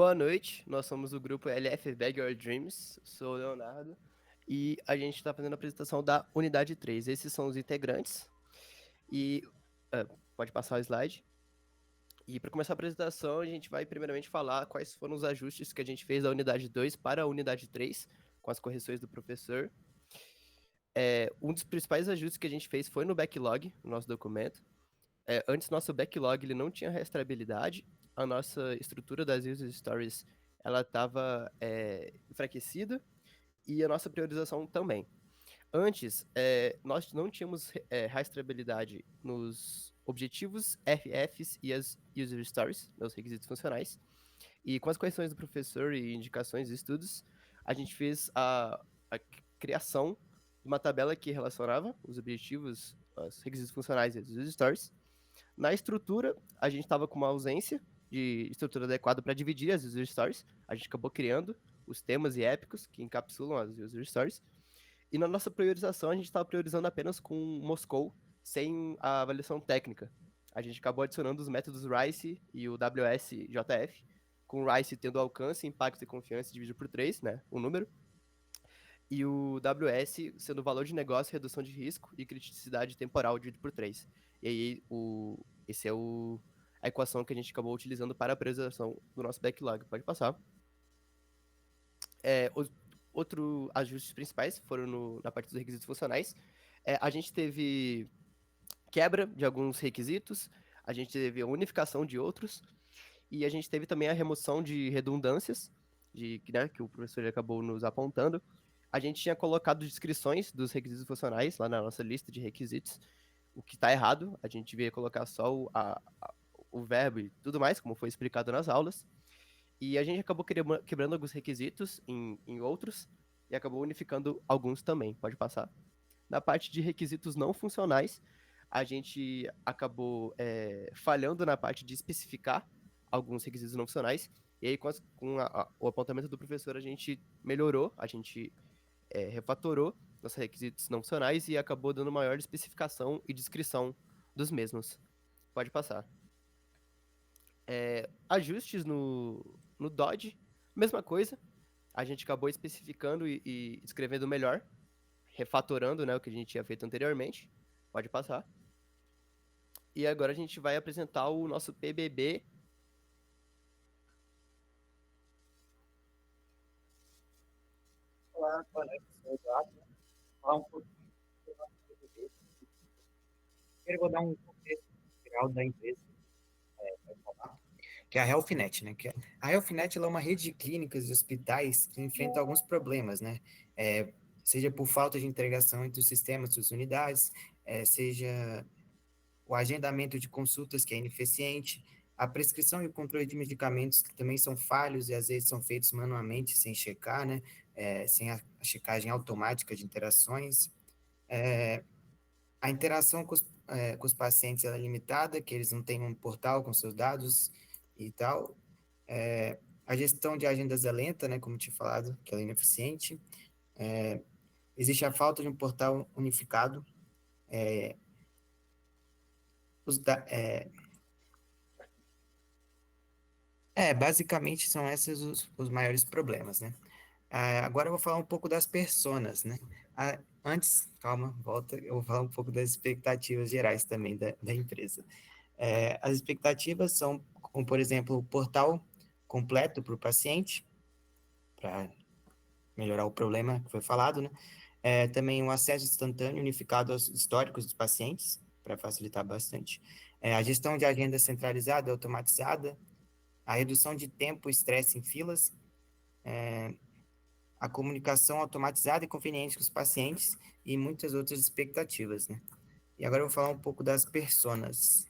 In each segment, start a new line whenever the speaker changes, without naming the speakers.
Boa noite, nós somos o grupo LF Bag Your Dreams, sou o Leonardo e a gente está fazendo a apresentação da Unidade 3. Esses são os integrantes e pode passar o slide. E para começar a apresentação, a gente vai primeiramente falar quais foram os ajustes que a gente fez da Unidade 2 para a Unidade 3, com as correções do professor. Um dos principais ajustes que a gente fez foi no backlog, no nosso documento. Antes, nosso backlog ele não tinha rastreabilidade, a nossa estrutura das user stories ela estava enfraquecida e a nossa priorização também. Antes, nós não tínhamos rastreabilidade nos objetivos, FFs e as user stories, os requisitos funcionais. E com as correções do professor e indicações e estudos, a gente fez a criação de uma tabela que relacionava os objetivos, os requisitos funcionais e as user stories. Na estrutura, a gente estava com uma ausência de estrutura adequada para dividir as user stories. A gente acabou criando os temas e épicos que encapsulam as user stories. E na nossa priorização, a gente estava priorizando apenas com Moscou, sem a avaliação técnica. A gente acabou adicionando os métodos RICE e o WSJF, com o RICE tendo alcance, impacto e confiança dividido por 3, né, o número, e o WS sendo o valor de negócio, redução de risco e criticidade temporal dividido por 3. E aí, esse é a equação que a gente acabou utilizando para a priorização do nosso backlog. Pode passar. Os outros ajustes principais foram na parte dos requisitos funcionais. A gente teve quebra de alguns requisitos, a gente teve a unificação de outros, e a gente teve também a remoção de redundâncias, né, que o professor acabou nos apontando. A gente tinha colocado descrições dos requisitos funcionais lá na nossa lista de requisitos, o que está errado, a gente devia colocar só o verbo e tudo mais, como foi explicado nas aulas. E a gente acabou quebrando alguns requisitos em outros e acabou unificando alguns também. Pode passar. Na parte de requisitos não funcionais, a gente acabou falhando na parte de especificar alguns requisitos não funcionais. E aí, o apontamento do professor, a gente melhorou, a gente refatorou nossos requisitos não funcionais e acabou dando maior especificação e descrição dos mesmos. Pode passar. Ajustes no Dodge, mesma coisa. A gente acabou especificando e escrevendo melhor, refatorando, né, o que a gente tinha feito anteriormente. Pode passar. E agora a gente vai apresentar o nosso PBB.
Olá, boa noite, sou o Eduardo. Vou falar um pouquinho do nosso PDD. Primeiro, vou dar um contexto geral da empresa, para falar, que é a HealthNet, né? A HealthNet ela é uma rede de clínicas e hospitais que enfrenta alguns problemas, né? Seja por falta de integração entre os sistemas das unidades, seja o agendamento de consultas que é ineficiente, a prescrição e o controle de medicamentos que também são falhos e às vezes são feitos manualmente sem checar, né? Sem a checagem automática de interações. A interação com os pacientes é limitada, que eles não têm um portal com seus dados e tal. A gestão de agendas é lenta, né, como tinha falado, que ela é ineficiente. Existe a falta de um portal unificado. Os da, Basicamente são esses os maiores problemas, né? Agora eu vou falar um pouco das personas, né? Antes, calma, volta, eu vou falar um pouco das expectativas gerais também da empresa. As expectativas são, como por exemplo, o portal completo para o paciente, para melhorar o problema que foi falado, né? Também um acesso instantâneo unificado aos históricos dos pacientes, para facilitar bastante. A gestão de agenda centralizada, automatizada, a redução de tempo e estresse em filas, a comunicação automatizada e conveniente com os pacientes e muitas outras expectativas, né? E agora eu vou falar um pouco das personas.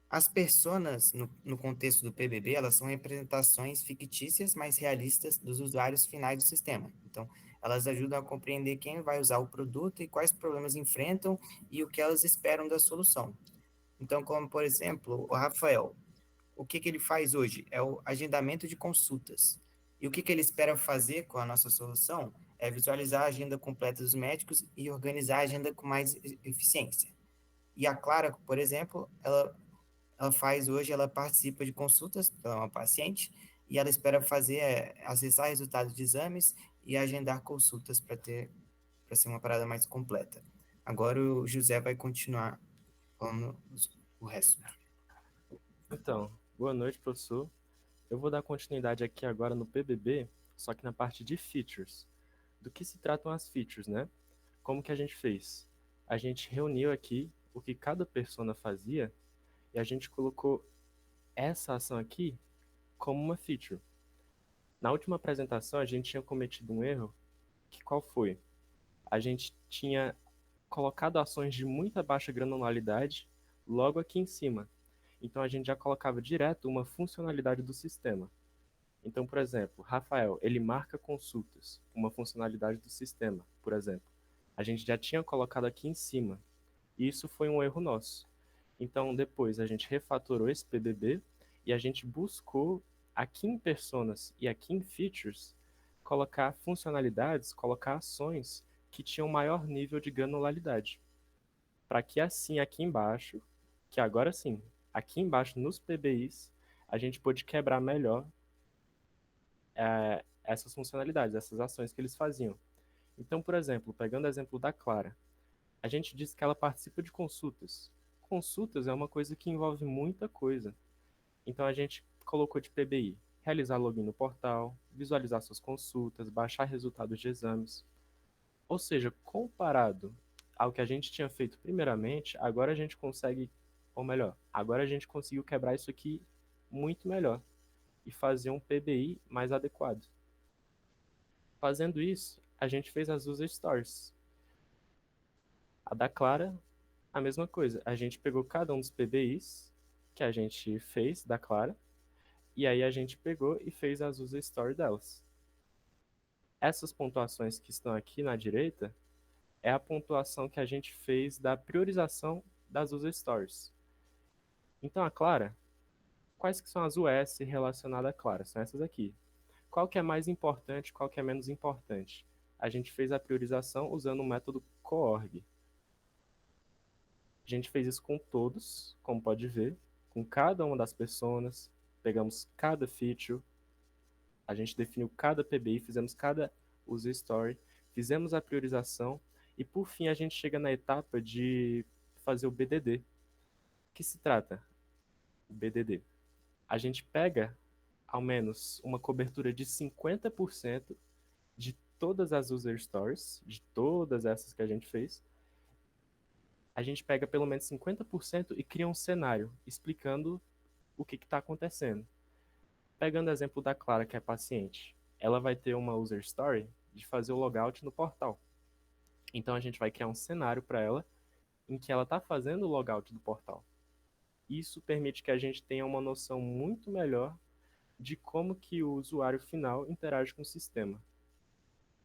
As personas, no contexto do PBB, elas são representações fictícias, mas realistas dos usuários finais do sistema. Então, elas ajudam a compreender quem vai usar o produto e quais problemas enfrentam e o que elas esperam da solução. Então, como, por exemplo, o Rafael, o que ele faz hoje? É o agendamento de consultas. E o que ele espera fazer com a nossa solução é visualizar a agenda completa dos médicos e organizar a agenda com mais eficiência. E a Clara, por exemplo, ela ela faz hoje, ela participa de consultas para uma paciente e ela espera fazer, acessar resultados de exames e agendar consultas para ser uma parada mais completa. Agora o José vai continuar falando o resto.
Então, boa noite, professor. Eu vou dar continuidade aqui agora no PBB, só que na parte de features. Do que se tratam as features, né? Como que a gente fez? A gente reuniu aqui o que cada persona fazia e a gente colocou essa ação aqui como uma feature. Na última apresentação, a gente tinha cometido um erro, que qual foi? A gente tinha colocado ações de muita baixa granularidade logo aqui em cima. Então a gente já colocava direto uma funcionalidade do sistema. Então, por exemplo, Rafael, ele marca consultas, uma funcionalidade do sistema, por exemplo. A gente já tinha colocado aqui em cima. E isso foi um erro nosso. Então, depois a gente refatorou esse PBB e a gente buscou aqui em personas e aqui em features colocar funcionalidades, colocar ações que tinham maior nível de granularidade. Para que assim aqui embaixo, que agora sim, aqui embaixo nos PBIs, a gente pôde quebrar melhor essas funcionalidades, essas ações que eles faziam. Então, por exemplo, pegando o exemplo da Clara, a gente disse que ela participa de consultas. Consultas é uma coisa que envolve muita coisa. Então, a gente colocou de PBI, realizar login no portal, visualizar suas consultas, baixar resultados de exames. Ou seja, comparado ao que a gente tinha feito primeiramente, agora a gente consegue, ou melhor, agora a gente conseguiu quebrar isso aqui muito melhor e fazer um PBI mais adequado. Fazendo isso, a gente fez as user stories. A da Clara, a mesma coisa. A gente pegou cada um dos PBIs que a gente fez da Clara, e aí a gente pegou e fez as user stories delas. Essas pontuações que estão aqui na direita é a pontuação que a gente fez da priorização das user stories. Então a Clara, quais que são as US relacionadas à Clara? São essas aqui. Qual que é mais importante, qual que é menos importante? A gente fez a priorização usando o método coorg. A gente fez isso com todos, como pode ver, com cada uma das pessoas, pegamos cada feature, a gente definiu cada PBI, fizemos cada user story, fizemos a priorização e por fim a gente chega na etapa de fazer o BDD. O que se trata? O BDD. A gente pega ao menos uma cobertura de 50% de todas as user stories, de todas essas que a gente fez, a gente pega pelo menos 50% e cria um cenário explicando o que está acontecendo. Pegando o exemplo da Clara, que é paciente, ela vai ter uma user story de fazer o logout no portal. Então a gente vai criar um cenário para ela em que ela está fazendo o logout do portal. Isso permite que a gente tenha uma noção muito melhor de como que o usuário final interage com o sistema.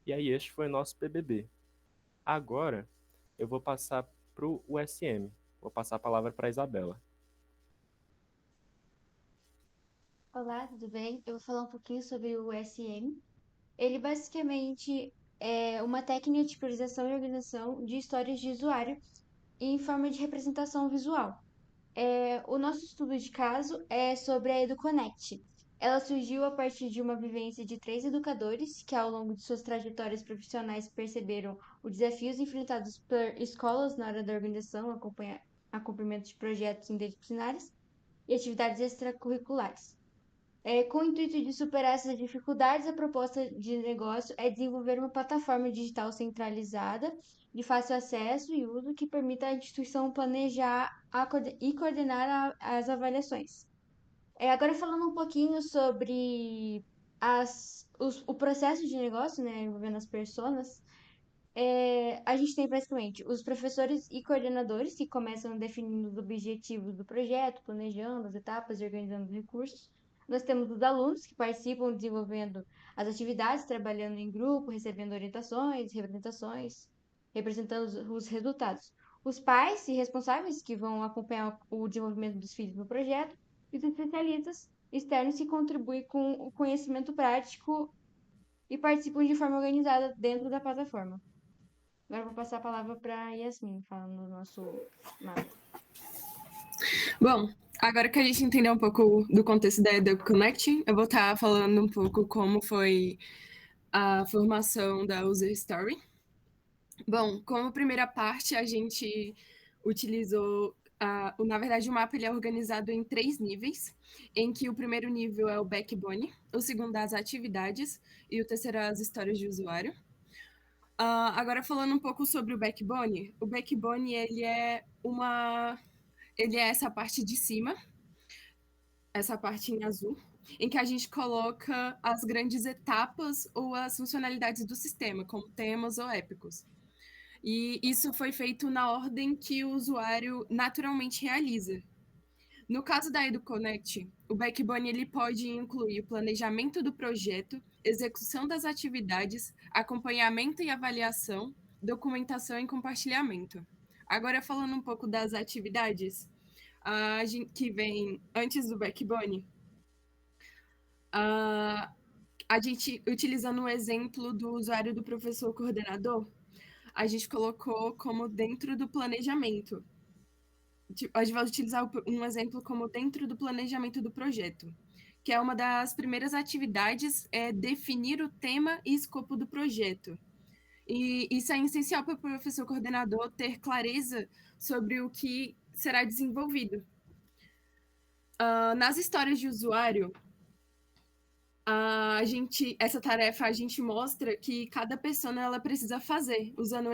E aí este foi o nosso PBB. Agora eu vou passar para o USM. Vou passar a palavra para a Isabela.
Olá, tudo bem? Eu vou falar um pouquinho sobre o SM. Ele basicamente é uma técnica de priorização e organização de histórias de usuário em forma de representação visual. O nosso estudo de caso é sobre a EduConnect. Ela surgiu a partir de uma vivência de 3 educadores que, ao longo de suas trajetórias profissionais, perceberam os desafios enfrentados por escolas na hora da organização, acompanhamento de projetos interdisciplinares e atividades extracurriculares. Com o intuito de superar essas dificuldades, a proposta de negócio é desenvolver uma plataforma digital centralizada, de fácil acesso e uso, que permita à instituição planejar e coordenar as avaliações. Agora falando um pouquinho sobre o processo de negócio, né, envolvendo as pessoas, a gente tem basicamente os professores e coordenadores que começam definindo os objetivos do projeto, planejando as etapas e organizando os recursos. Nós temos os alunos que participam desenvolvendo as atividades, trabalhando em grupo, recebendo orientações, representações, representando os resultados. Os pais e responsáveis que vão acompanhar o desenvolvimento dos filhos no projeto e os especialistas externos que contribuem com o conhecimento prático e participam de forma organizada dentro da plataforma. Agora eu vou passar a palavra para Yasmin, falando do nosso mapa.
Bom, Agora que a gente entendeu um pouco do contexto da EduConnect, eu vou estar falando um pouco como foi a formação da User Story. Bom, como primeira parte, a gente utilizou, na verdade, o mapa ele é organizado em 3 níveis, em que o primeiro nível é o backbone, o segundo as atividades e o terceiro as histórias de usuário. Agora falando um pouco sobre o backbone ele é essa parte de cima, essa parte em azul, em que a gente coloca as grandes etapas ou as funcionalidades do sistema, como temas ou épicos. E isso foi feito na ordem que o usuário naturalmente realiza. No caso da EduConnect, o Backbone ele pode incluir o planejamento do projeto, execução das atividades, acompanhamento e avaliação, documentação e compartilhamento. Agora, falando um pouco das atividades que vem antes do Backbone, a gente, utilizando o exemplo do usuário do professor coordenador, a gente colocou como dentro do planejamento. A gente vai utilizar um exemplo como dentro do planejamento do projeto, que é uma das primeiras atividades, é definir o tema e escopo do projeto. E isso é essencial para o professor coordenador ter clareza sobre o que será desenvolvido. Nas histórias de usuário, essa tarefa a gente mostra que cada pessoa ela precisa fazer, usando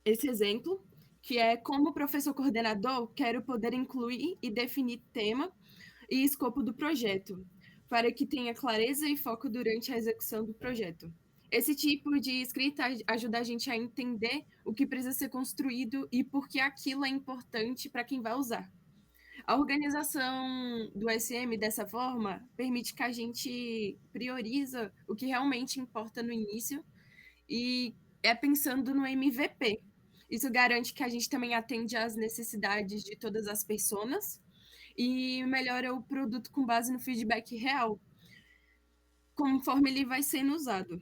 esse exemplo, que é como professor coordenador, quero poder incluir e definir tema e escopo do projeto, para que tenha clareza e foco durante a execução do projeto. Esse tipo de escrita ajuda a gente a entender o que precisa ser construído e por que aquilo é importante para quem vai usar. A organização do SM dessa forma permite que a gente prioriza o que realmente importa no início e é pensando no MVP. Isso garante que a gente também atende às necessidades de todas as pessoas e melhora o produto com base no feedback real, conforme ele vai sendo usado.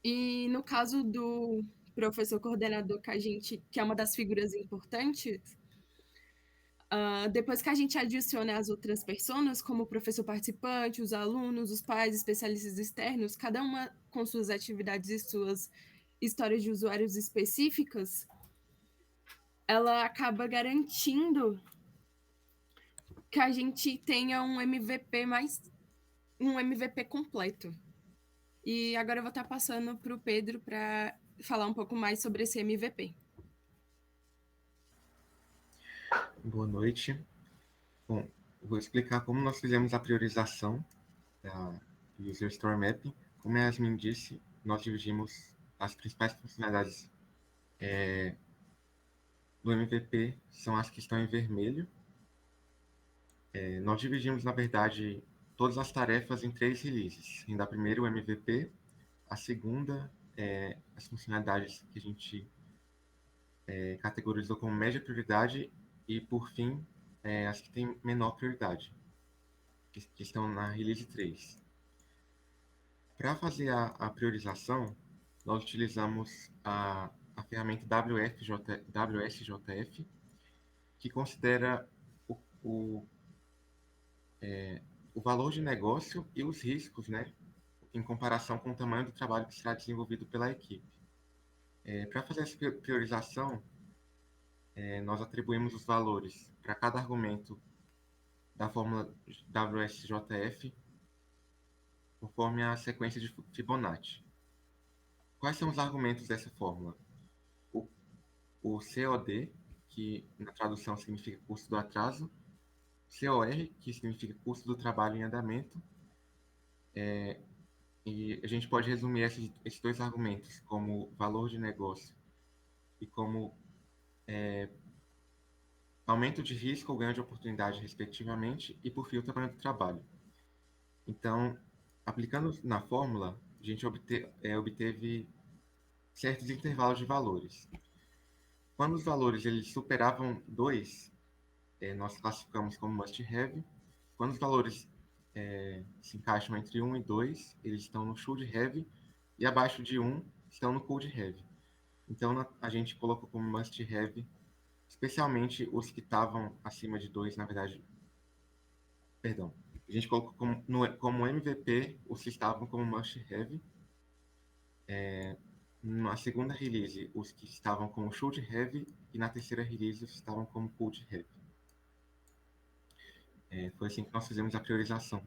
E no caso do professor coordenador, que é uma das figuras importantes, depois que a gente adiciona as outras pessoas, como o professor participante, os alunos, os pais, especialistas externos, cada uma com suas atividades e suas histórias de usuários específicas, ela acaba garantindo que a gente tenha um MVP completo. E agora eu vou estar passando para o Pedro para falar um pouco mais sobre esse MVP.
Boa noite. Bom, vou explicar como nós fizemos a priorização da User Story Mapping. Como a Yasmin disse, nós dividimos as principais funcionalidades do MVP, são as que estão em vermelho. Nós dividimos, na verdade, todas as tarefas em 3 releases. Sendo a primeira o MVP, a segunda as funcionalidades que a gente categorizou como média prioridade e, por fim, as que têm menor prioridade, que estão na release 3. Para fazer a priorização, nós utilizamos a ferramenta WSJF, que considera o valor de negócio e os riscos, né, em comparação com o tamanho do trabalho que será desenvolvido pela equipe. Para fazer essa priorização, nós atribuímos os valores para cada argumento da fórmula WSJF conforme a sequência de Fibonacci. Quais são os argumentos dessa fórmula? O COD, que na tradução significa custo do atraso, COR, que significa custo do trabalho em andamento, e a gente pode resumir esses 2 argumentos como valor de negócio e como aumento de risco ou ganho de oportunidade, respectivamente, e por fim o tamanho do trabalho. Então, aplicando na fórmula, a gente obteve certos intervalos de valores. Quando os valores eles superavam 2, nós classificamos como must-have. Quando os valores se encaixam entre 1 e 2, eles estão no should-have, e abaixo de 1 estão no could-have. Então, a gente colocou como must-have especialmente os que estavam acima de 2, na verdade, perdão. A gente colocou como MVP os que estavam como must-have. Na segunda release, os que estavam como should-have, e na terceira release, os que estavam como could-have. Foi assim que nós fizemos a priorização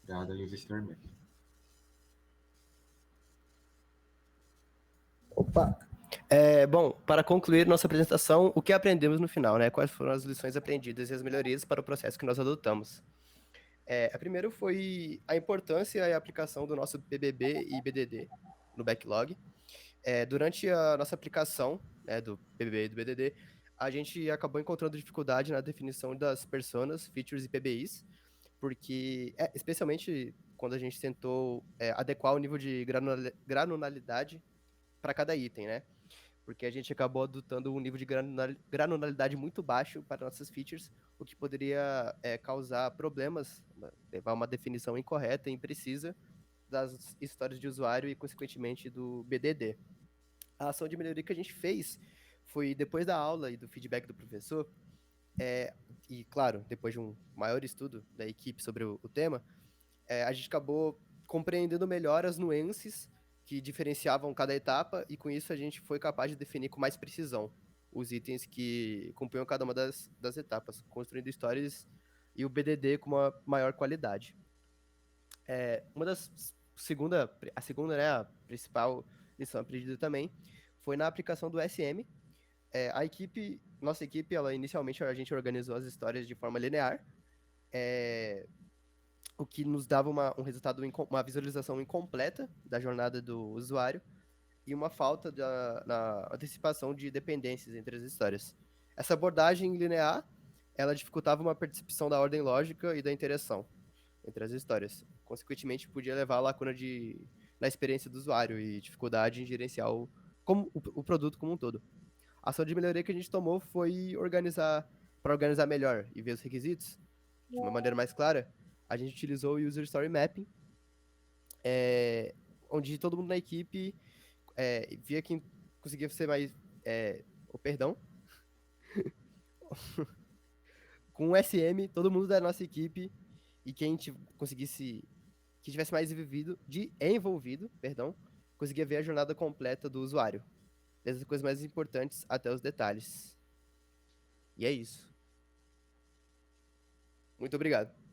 da User Story Map.
Opa! Bom, para concluir nossa apresentação, o que aprendemos no final, né? Quais foram as lições aprendidas e as melhorias para o processo que nós adotamos? A primeira foi a importância e a aplicação do nosso PBB e BDD no backlog. Durante a nossa aplicação, né, do PBB e do BDD, a gente acabou encontrando dificuldade na definição das personas, features e PBIs, porque, especialmente quando a gente tentou adequar o nível de granularidade para cada item, né? Porque a gente acabou adotando um nível de granularidade muito baixo para nossas features, o que poderia causar problemas, levar a uma definição incorreta e imprecisa das histórias de usuário e, consequentemente, do BDD. A ação de melhoria que a gente fez foi, depois da aula e do feedback do professor, e, claro, depois de um maior estudo da equipe sobre o tema, a gente acabou compreendendo melhor as nuances que diferenciavam cada etapa, e com isso a gente foi capaz de definir com mais precisão os itens que compunham cada uma das etapas, construindo histórias e o BDD com uma maior qualidade. A segunda, né, a principal lição aprendida também, foi na aplicação do SM. Nossa equipe, inicialmente a gente organizou as histórias de forma linear, o que nos dava um resultado, uma visualização incompleta da jornada do usuário e uma falta na antecipação de dependências entre as histórias. Essa abordagem linear, ela dificultava uma percepção da ordem lógica e da interação entre as histórias. Consequentemente, podia levar a lacuna na experiência do usuário e dificuldade em gerenciar o produto como um todo. A ação de melhoria que a gente tomou foi para organizar melhor e ver os requisitos de uma maneira mais clara. A gente utilizou o User Story Mapping, onde todo mundo na equipe via quem conseguia ser mais... perdão. Com o SM, todo mundo da nossa equipe e quem que tivesse mais envolvido, conseguia ver a jornada completa do usuário. Desde as coisas mais importantes até os detalhes. E é isso. Muito obrigado.